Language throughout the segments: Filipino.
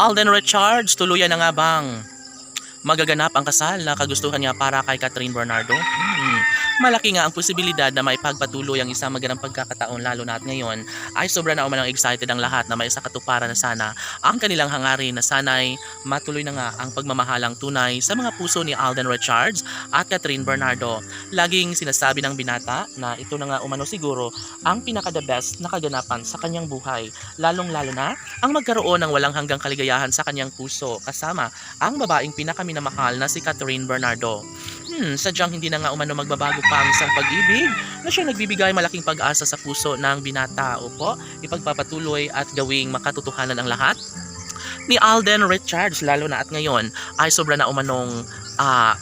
Alden Richards, tuluyan na nga bang magaganap ang kasal na kagustuhan niya para kay Catherine Bernardo? Malaki nga ang posibilidad na maipagpatuloy ang isang magandang pagkakataon, lalo na at ngayon ay sobra na umanong excited ang lahat na may sa katuparan na sana ang kanilang hangarin na sana'y matuloy na nga ang pagmamahalang tunay sa mga puso ni Alden Richards at Catherine Bernardo. Laging sinasabi ng binata na ito na nga umano siguro ang pinaka-the best na kaganapan sa kanyang buhay, lalong-lalo na ang magkaroon ng walang hanggang kaligayahan sa kanyang puso kasama ang babaeng pinakaminamahal na si Catherine Bernardo. Sadyang hindi na nga umano magbabago pa ang isang pag-ibig na siyang nagbibigay malaking pag-asa sa puso ng binata. Opo, ipagpapatuloy at gawing makatotohanan ang lahat ni Alden Richards, lalo na at ngayon ay sobra na umanong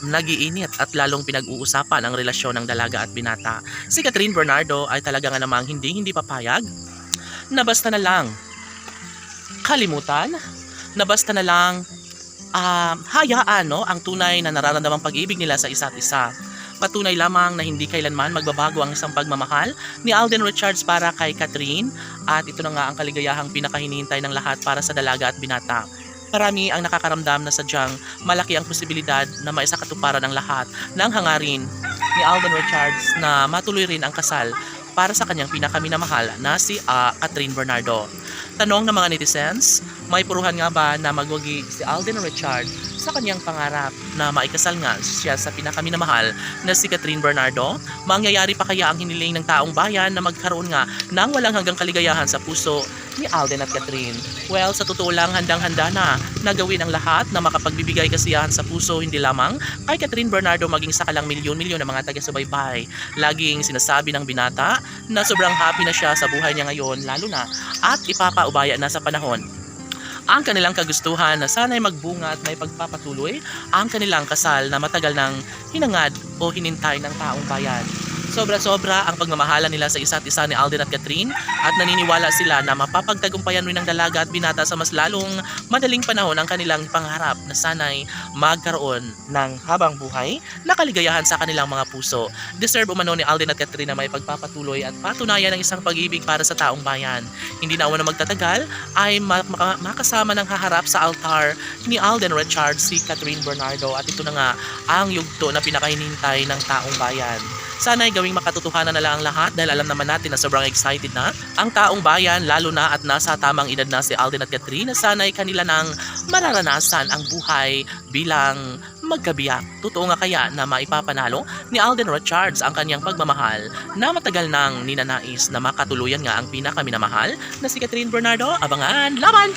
nag-iinit at lalong pinag-uusapan ang relasyon ng dalaga at binata. Si Catherine Bernardo ay talaga nga namang hindi papayag na basta na lang kalimutan, na basta na lang hayaan ang tunay na nararamdamang pag-ibig nila sa isa't isa. Patunay lamang na hindi kailanman magbabago ang isang pagmamahal ni Alden Richards para kay Catherine, at ito na nga ang kaligayahang pinakahinihintay ng lahat para sa dalaga at binata. Marami ang nakakaramdam na sadyang malaki ang posibilidad na maisakatuparan ang lahat ng hangarin ni Alden Richards na matuloy rin ang kasal para sa kanyang pinakaminamahal na si Catherine Bernardo. Tanong ng mga netizens, may puruhan nga ba na magwagi si Alden Richards sa kanyang pangarap na maikasal nga siya sa pinakaminamahal na si Catherine Bernardo? Mangyayari pa kaya ang hiniling ng taong bayan na magkaroon nga ng walang hanggang kaligayahan sa puso ni Alden at Catherine? Well, sa totoo lang, handang-handa na gawin ang lahat na makapagbibigay kasiyahan sa puso, hindi lamang kay Catherine Bernardo maging sa kalang milyon-milyon ng mga taga-subaybay. Laging sinasabi ng binata na sobrang happy na siya sa buhay niya ngayon, lalo na at ipapaubaya na sa panahon ang kanilang kagustuhan na sana'y magbunga at may pagpapatuloy ang kanilang kasal na matagal nang hinangad o hinintay ng taong bayan. Sobra-sobra ang pagmamahala nila sa isa't isa ni Alden at Catherine, at naniniwala sila na mapapagtagumpayan rin ng dalaga at binata sa mas lalong madaling panahon ang kanilang pangarap na sana'y magkaroon ng habang buhay na kaligayahan sa kanilang mga puso. Deserve umano ni Alden at Catherine na may pagpapatuloy at patunayan ng isang pag-ibig para sa taong bayan. Hindi na umano magtatagal ay makasama ng haharap sa altar ni Alden Richards si Catherine Bernardo, at ito na nga ang yugto na pinakahinintay ng taong bayan. Sana'y gawing makatotohanan na lang ang lahat, dahil alam naman natin na sobrang excited na ang taong bayan, lalo na at nasa tamang edad na si Alden at Catherine, na sana'y kanila nang mararanasan ang buhay bilang magkabiyak. Totoo nga kaya na maipapanalo ni Alden Richards ang kanyang pagmamahal na matagal nang ninanais na makatuluyan nga ang pinakaminamahal na si Catherine Bernardo? Abangan, laban!